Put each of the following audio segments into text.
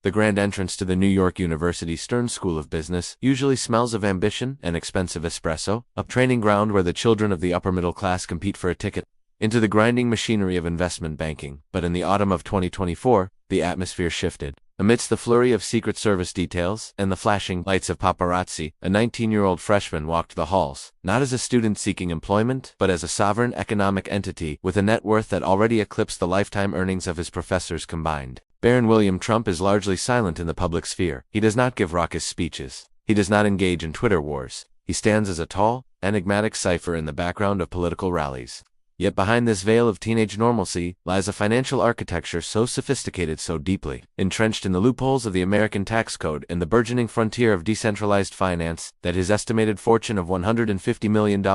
The grand entrance to the New York University Stern School of Business usually smells of ambition and expensive espresso, a training ground where the children of the upper middle class compete for a ticket into the grinding machinery of investment banking. But in the autumn of 2024, the atmosphere shifted. Amidst the flurry of Secret Service details and the flashing lights of paparazzi, a 19-year-old freshman walked the halls, not as a student seeking employment, but as a sovereign economic entity with a net worth that already eclipsed the lifetime earnings of his professors combined. Baron William Trump is largely silent in the public sphere. He does not give raucous speeches. He does not engage in Twitter wars. He stands as a tall, enigmatic cipher in the background of political rallies. Yet behind this veil of teenage normalcy lies a financial architecture so sophisticated, so deeply entrenched in the loopholes of the American tax code and the burgeoning frontier of decentralized finance that his estimated fortune of $150 million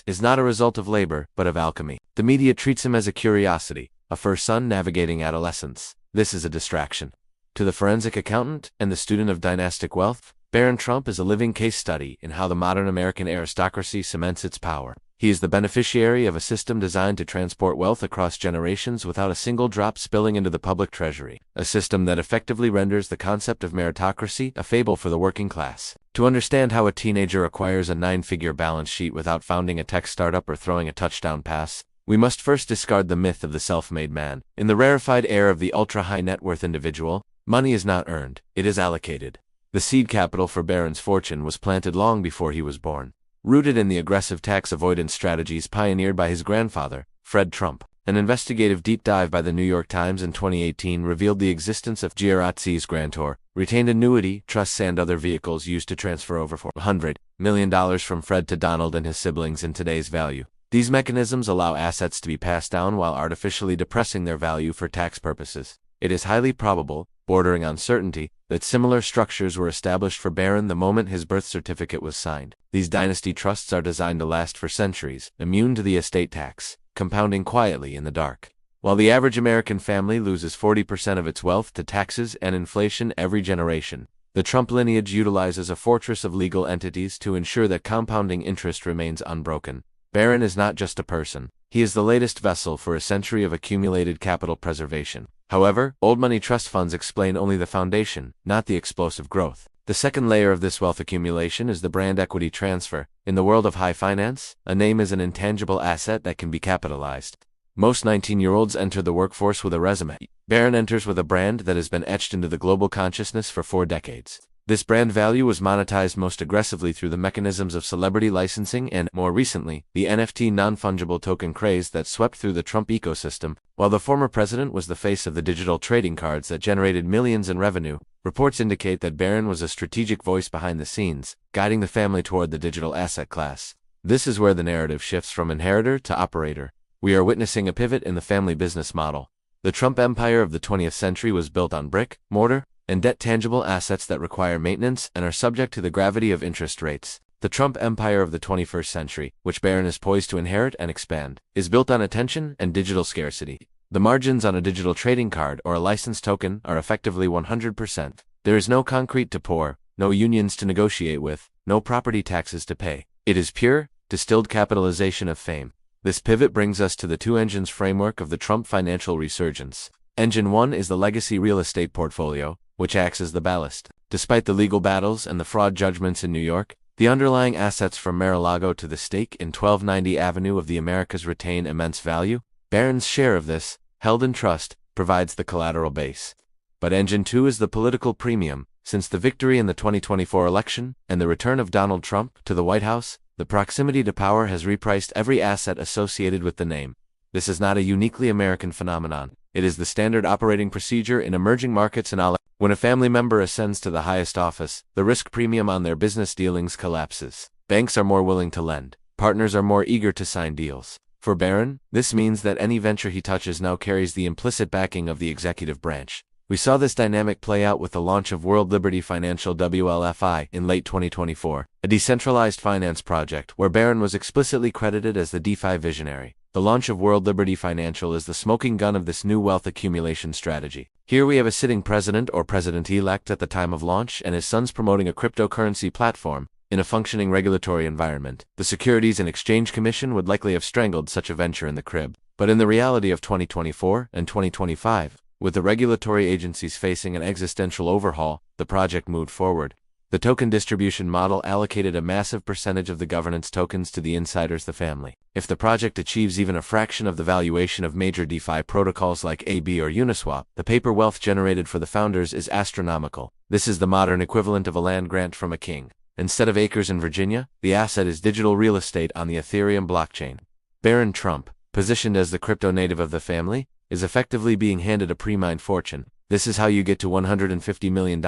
is not a result of labor, but of alchemy. The media treats him as a curiosity, a first son navigating adolescence. This is a distraction. To the forensic accountant and the student of dynastic wealth, Baron Trump is a living case study in how the modern American aristocracy cements its power. He is the beneficiary of a system designed to transport wealth across generations without a single drop spilling into the public treasury, a system that effectively renders the concept of meritocracy a fable for the working class. To understand how a teenager acquires a 9-figure balance sheet without founding a tech startup or throwing a touchdown pass, we must first discard the myth of the self-made man. In the rarefied air of the ultra-high net worth individual, money is not earned, it is allocated. The seed capital for Baron's fortune was planted long before he was born. Rooted in the aggressive tax avoidance strategies pioneered by his grandfather, Fred Trump. An investigative deep dive by the New York Times in 2018 revealed the existence of GRAT's grantor, retained annuity, trusts and other vehicles used to transfer over $400 million from Fred to Donald and his siblings in today's value. These mechanisms allow assets to be passed down while artificially depressing their value for tax purposes. It is highly probable, bordering on certainty, that similar structures were established for Baron the moment his birth certificate was signed. These dynasty trusts are designed to last for centuries, immune to the estate tax, compounding quietly in the dark. While the average American family loses 40% of its wealth to taxes and inflation every generation, the Trump lineage utilizes a fortress of legal entities to ensure that compounding interest remains unbroken. Baron is not just a person. He is the latest vessel for a century of accumulated capital preservation. However, old money trust funds explain only the foundation, not the explosive growth. The second layer of this wealth accumulation is the brand equity transfer. In the world of high finance, a name is an intangible asset that can be capitalized. Most 19-year-olds enter the workforce with a resume. Baron enters with a brand that has been etched into the global consciousness for 4 decades. This brand value was monetized most aggressively through the mechanisms of celebrity licensing and, more recently, the NFT non-fungible token craze that swept through the Trump ecosystem. While the former president was the face of the digital trading cards that generated millions in revenue, reports indicate that Baron was a strategic voice behind the scenes, guiding the family toward the digital asset class. This is where the narrative shifts from inheritor to operator. We are witnessing a pivot in the family business model. The Trump empire of the 20th century was built on brick, mortar, and debt tangible assets that require maintenance and are subject to the gravity of interest rates. The Trump empire of the 21st century, which Baron is poised to inherit and expand, is built on attention and digital scarcity. The margins on a digital trading card or a licensed token are effectively 100%. There is no concrete to pour, no unions to negotiate with, no property taxes to pay. It is pure, distilled capitalization of fame. This pivot brings us to the 2 engines framework of the Trump financial resurgence. Engine 1 is the legacy real estate portfolio, which acts as the ballast. Despite the legal battles and the fraud judgments in New York, the underlying assets from Mar-a-Lago to the stake in 1290 Avenue of the Americas retain immense value. Baron's share of this, held in trust, provides the collateral base. But Engine 2 is the political premium. Since the victory in the 2024 election and the return of Donald Trump to the White House, the proximity to power has repriced every asset associated with the name. This is not a uniquely American phenomenon. It is the standard operating procedure in emerging markets and all. When a family member ascends to the highest office, the risk premium on their business dealings collapses. Banks are more willing to lend. Partners are more eager to sign deals. For Baron, this means that any venture he touches now carries the implicit backing of the executive branch. We saw this dynamic play out with the launch of World Liberty Financial WLFI in late 2024, a decentralized finance project where Baron was explicitly credited as the DeFi visionary. The launch of World Liberty Financial is the smoking gun of this new wealth accumulation strategy. Here we have a sitting president or president-elect at the time of launch and his sons promoting a cryptocurrency platform in a functioning regulatory environment. The Securities and Exchange Commission would likely have strangled such a venture in the crib. But in the reality of 2024 and 2025, With the regulatory agencies facing an existential overhaul, the project moved forward. The token distribution model allocated a massive percentage of the governance tokens to the insiders, the family. If the project achieves even a fraction of the valuation of major DeFi protocols like AB or Uniswap, the paper wealth generated for the founders is astronomical. This is the modern equivalent of a land grant from a king. Instead of acres in Virginia, the asset is digital real estate on the Ethereum blockchain. Barron Trump, positioned as the crypto native of the family, is effectively being handed a pre-mined fortune. This is how you get to $150 million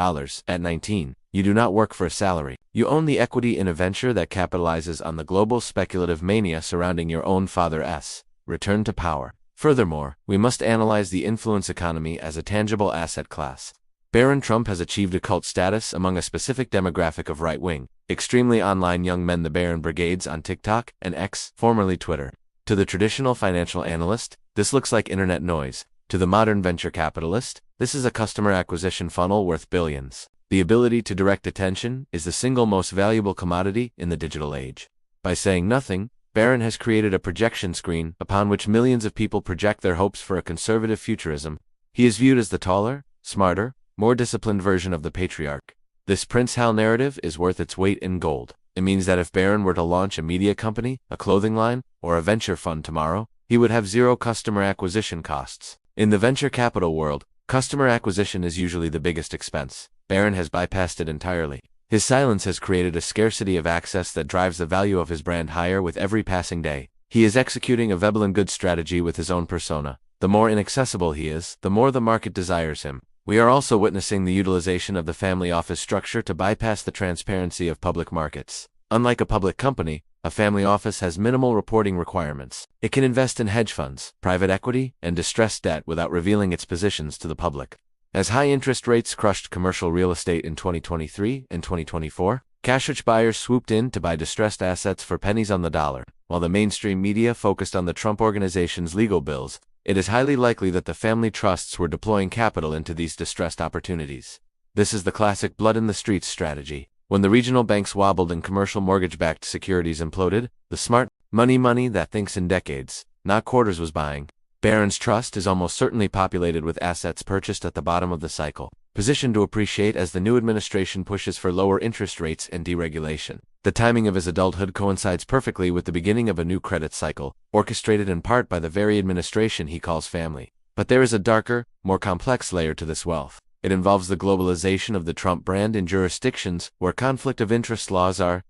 at 19. You do not work for a salary. You own the equity in a venture that capitalizes on the global speculative mania surrounding your own father's return to power. Furthermore, we must analyze the influence economy as a tangible asset class. Barron Trump has achieved a cult status among a specific demographic of right-wing, extremely online young men, the Barron Brigades on TikTok and X, formerly Twitter. To the traditional financial analyst, this looks like internet noise. To the modern venture capitalist, this is a customer acquisition funnel worth billions. The ability to direct attention is the single most valuable commodity in the digital age. By saying nothing, Barron has created a projection screen upon which millions of people project their hopes for a conservative futurism. He is viewed as the taller, smarter, more disciplined version of the patriarch. This Prince Hal narrative is worth its weight in gold. It means that if Barron were to launch a media company, a clothing line, or a venture fund tomorrow, he would have zero customer acquisition costs. In the venture capital world, customer acquisition is usually the biggest expense. Barron has bypassed it entirely. His silence has created a scarcity of access that drives the value of his brand higher with every passing day. He is executing a Veblen Goods strategy with his own persona. The more inaccessible he is, the more the market desires him. We are also witnessing the utilization of the family office structure to bypass the transparency of public markets. Unlike a public company, a family office has minimal reporting requirements. It can invest in hedge funds, private equity, and distressed debt without revealing its positions to the public. As high interest rates crushed commercial real estate in 2023 and 2024, cash-rich buyers swooped in to buy distressed assets for pennies on the dollar. While the mainstream media focused on the Trump Organization's legal bills, it is highly likely that the family trusts were deploying capital into these distressed opportunities. This is the classic blood in the streets strategy. When the regional banks wobbled and commercial mortgage-backed securities imploded, the smart money that thinks in decades, not quarters, was buying. Barron's trust is almost certainly populated with assets purchased at the bottom of the cycle, positioned to appreciate as the new administration pushes for lower interest rates and deregulation. The timing of his adulthood coincides perfectly with the beginning of a new credit cycle, orchestrated in part by the very administration he calls family. But there is a darker, more complex layer to this wealth. It involves the globalization of the Trump brand in jurisdictions where conflict of interest laws are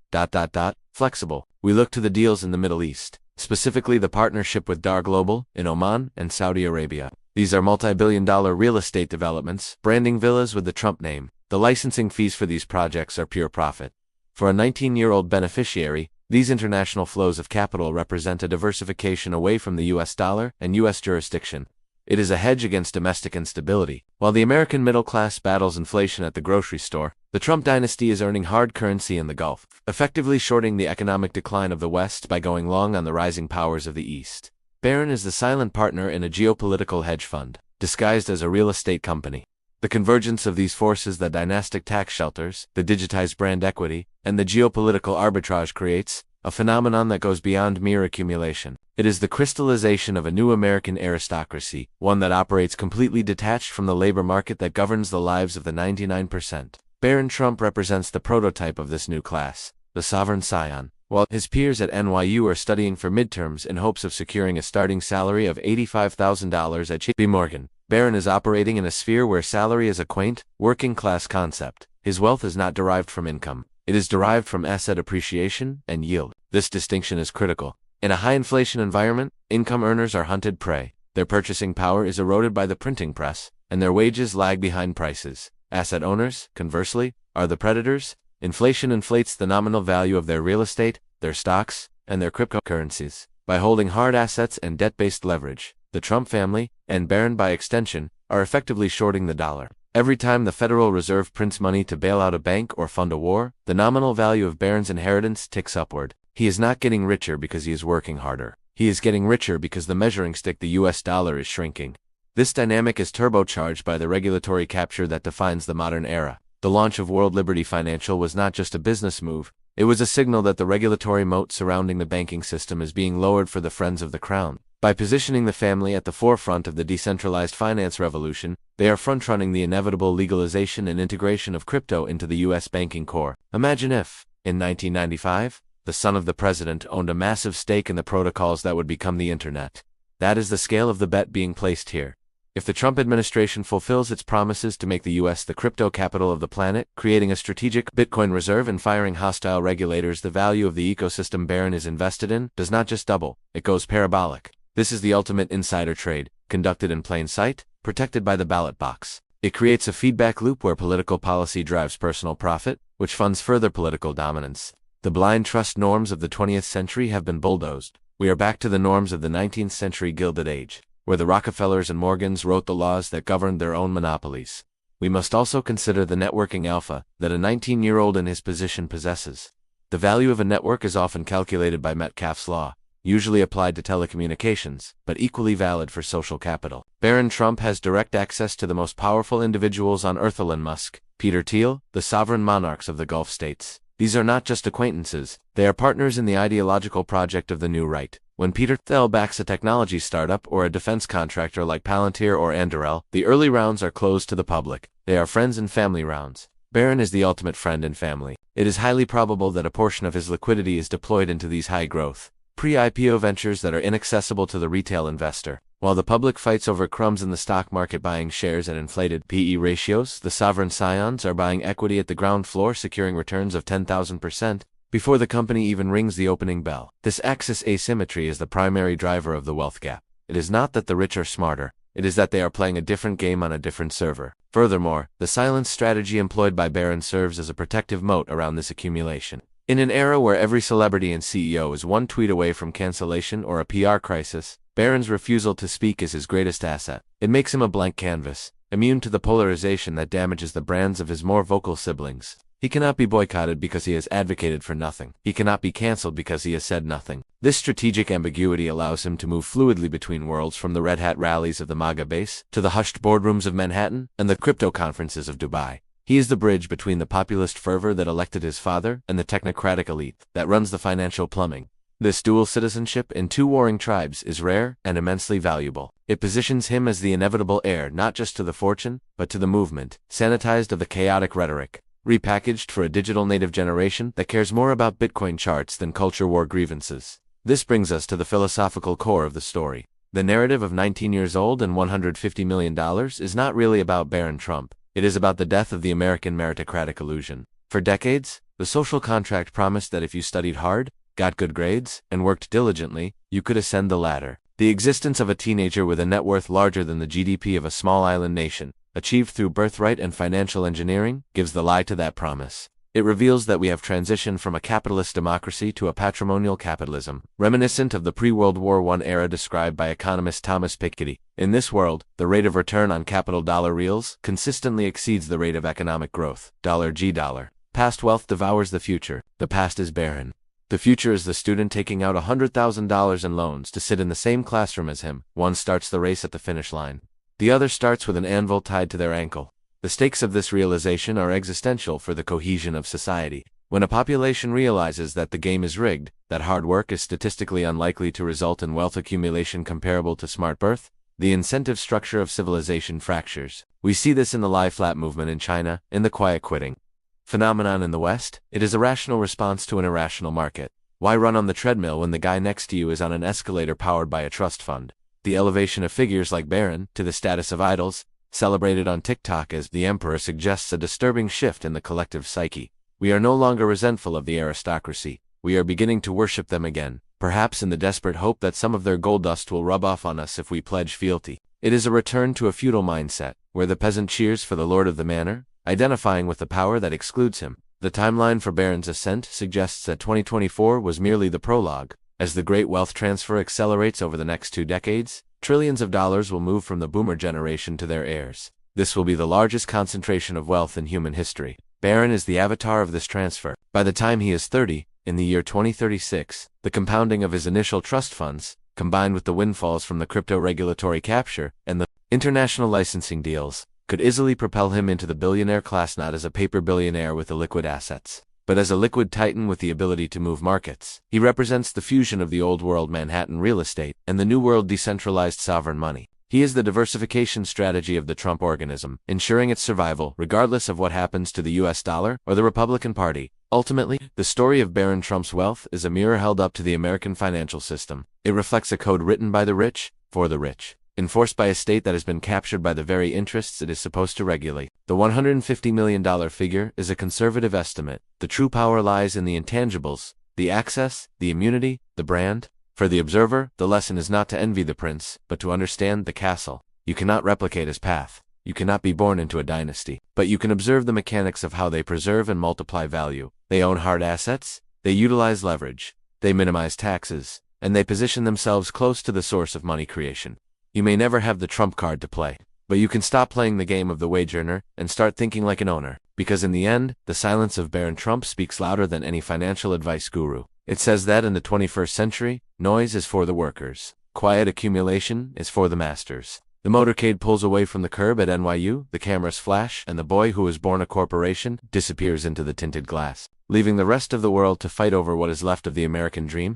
flexible. We look to the deals in the Middle East, specifically the partnership with Dar Global in Oman and Saudi Arabia. These are multi-billion-dollar real estate developments, branding villas with the Trump name. The licensing fees for these projects are pure profit. For a 19-year-old beneficiary, these international flows of capital represent a diversification away from the US dollar and US jurisdiction. It is a hedge against domestic instability. While the American middle class battles inflation at the grocery store, the Trump dynasty is earning hard currency in the Gulf, effectively shorting the economic decline of the West by going long on the rising powers of the East. Barron is the silent partner in a geopolitical hedge fund, disguised as a real estate company. The convergence of these forces, the dynastic tax shelters, the digitized brand equity, and the geopolitical arbitrage creates a phenomenon that goes beyond mere accumulation. It is the crystallization of a new American aristocracy, one that operates completely detached from the labor market that governs the lives of the 99%. Barron Trump represents the prototype of this new class, the sovereign scion. While his peers at NYU are studying for midterms in hopes of securing a starting salary of $85,000 at J.P. Morgan, Barron is operating in a sphere where salary is a quaint, working-class concept. His wealth is not derived from income. It is derived from asset appreciation and yield. This distinction is critical. In a high-inflation environment, income earners are hunted prey. Their purchasing power is eroded by the printing press, and their wages lag behind prices. Asset owners, conversely, are the predators. Inflation inflates the nominal value of their real estate, their stocks, and their cryptocurrencies. By holding hard assets and debt-based leverage, the Trump family, and Barron by extension, are effectively shorting the dollar. Every time the Federal Reserve prints money to bail out a bank or fund a war, the nominal value of Barron's inheritance ticks upward. He is not getting richer because he is working harder. He is getting richer because the measuring stick, the US dollar, is shrinking. This dynamic is turbocharged by the regulatory capture that defines the modern era. The launch of World Liberty Financial was not just a business move, it was a signal that the regulatory moat surrounding the banking system is being lowered for the friends of the crown. By positioning the family at the forefront of the decentralized finance revolution, they are front-running the inevitable legalization and integration of crypto into the U.S. banking core. Imagine if, in 1995, the son of the president owned a massive stake in the protocols that would become the internet. That is the scale of the bet being placed here. If the Trump administration fulfills its promises to make the U.S. the crypto capital of the planet, creating a strategic Bitcoin reserve and firing hostile regulators, the value of the ecosystem Barron is invested in does not just double, it goes parabolic. This is the ultimate insider trade, conducted in plain sight, protected by the ballot box. It creates a feedback loop where political policy drives personal profit, which funds further political dominance. The blind trust norms of the 20th century have been bulldozed. We are back to the norms of the 19th century Gilded Age, where the Rockefellers and Morgans wrote the laws that governed their own monopolies. We must also consider the networking alpha that a 19-year-old in his position possesses. The value of a network is often calculated by Metcalfe's law, usually applied to telecommunications, but equally valid for social capital. Barron Trump has direct access to the most powerful individuals on Earth: Elon Musk, Peter Thiel, the sovereign monarchs of the Gulf states. These are not just acquaintances, they are partners in the ideological project of the new right. When Peter Thiel backs a technology startup or a defense contractor like Palantir or Anduril, the early rounds are closed to the public. They are friends and family rounds. Barron is the ultimate friend and family. It is highly probable that a portion of his liquidity is deployed into these high-growth, pre-IPO ventures that are inaccessible to the retail investor. While the public fights over crumbs in the stock market buying shares at inflated PE ratios, the sovereign scions are buying equity at the ground floor, securing returns of 10,000%. Before the company even rings the opening bell. This axis asymmetry is the primary driver of the wealth gap. It is not that the rich are smarter, it is that they are playing a different game on a different server. Furthermore, the silence strategy employed by Barron serves as a protective moat around this accumulation. In an era where every celebrity and CEO is one tweet away from cancellation or a PR crisis, Barron's refusal to speak is his greatest asset. It makes him a blank canvas, immune to the polarization that damages the brands of his more vocal siblings. He cannot be boycotted because he has advocated for nothing. He cannot be cancelled because he has said nothing. This strategic ambiguity allows him to move fluidly between worlds, from the Red Hat rallies of the MAGA base to the hushed boardrooms of Manhattan and the crypto conferences of Dubai. He is the bridge between the populist fervor that elected his father and the technocratic elite that runs the financial plumbing. This dual citizenship in two warring tribes is rare and immensely valuable. It positions him as the inevitable heir not just to the fortune, but to the movement, sanitized of the chaotic rhetoric, repackaged for a digital native generation that cares more about Bitcoin charts than culture war grievances. This brings us to the philosophical core of the story. The narrative of 19 years old and $150 million is not really about Barron Trump. It is about the death of the American meritocratic illusion. For decades, the social contract promised that if you studied hard, got good grades, and worked diligently, you could ascend the ladder. The existence of a teenager with a net worth larger than the GDP of a small island nation, achieved through birthright and financial engineering, gives the lie to that promise. It reveals that we have transitioned from a capitalist democracy to a patrimonial capitalism, reminiscent of the pre-World War I era described by economist Thomas Piketty. In this world, the rate of return on capital dollar reals consistently exceeds the rate of economic growth, dollar G dollar. Past wealth devours the future. The past is barren. The future is the student taking out $100,000 in loans to sit in the same classroom as him. One starts the race at the finish line. The other starts with an anvil tied to their ankle. The stakes of this realization are existential for the cohesion of society. When a population realizes that the game is rigged, that hard work is statistically unlikely to result in wealth accumulation comparable to smart birth, the incentive structure of civilization fractures. We see this in the lie-flat movement in China, in the quiet quitting phenomenon in the West. It is a rational response to an irrational market. Why run on the treadmill when the guy next to you is on an escalator powered by a trust fund? The elevation of figures like Barron to the status of idols, celebrated on TikTok as the emperor, suggests a disturbing shift in the collective psyche. We are no longer resentful of the aristocracy. We are beginning to worship them again, perhaps in the desperate hope that some of their gold dust will rub off on us if we pledge fealty. It is a return to a feudal mindset, where the peasant cheers for the lord of the manor, identifying with the power that excludes him. The timeline for Barron's ascent suggests that 2024 was merely the prologue. As the great wealth transfer accelerates over the next 2 decades, trillions of dollars will move from the boomer generation to their heirs. This will be the largest concentration of wealth in human history. Barron is the avatar of this transfer. By the time he is 30, in the year 2036, the compounding of his initial trust funds, combined with the windfalls from the crypto regulatory capture and the international licensing deals, could easily propel him into the billionaire class, not as a paper billionaire with illiquid assets, but as a liquid titan with the ability to move markets. He represents the fusion of the old world Manhattan real estate and the new world decentralized sovereign money. He is the diversification strategy of the Trump organism, ensuring its survival regardless of what happens to the US dollar or the Republican Party. Ultimately, the story of Baron Trump's wealth is a mirror held up to the American financial system. It reflects a code written by the rich, for the rich, enforced by a state that has been captured by the very interests it is supposed to regulate. The $150 million figure is a conservative estimate. The true power lies in the intangibles, the access, the immunity, the brand. For the observer, the lesson is not to envy the prince, but to understand the castle. You cannot replicate his path. You cannot be born into a dynasty, but you can observe the mechanics of how they preserve and multiply value. They own hard assets, they utilize leverage, they minimize taxes, and they position themselves close to the source of money creation. You may never have the trump card to play, but you can stop playing the game of the wage earner and start thinking like an owner, because in the end, the silence of Baron Trump speaks louder than any financial advice guru. It says that in the 21st century, noise is for the workers, quiet accumulation is for the masters. The motorcade pulls away from the curb at NYU, the cameras flash, and the boy who was born a corporation disappears into the tinted glass, leaving the rest of the world to fight over what is left of the American dream.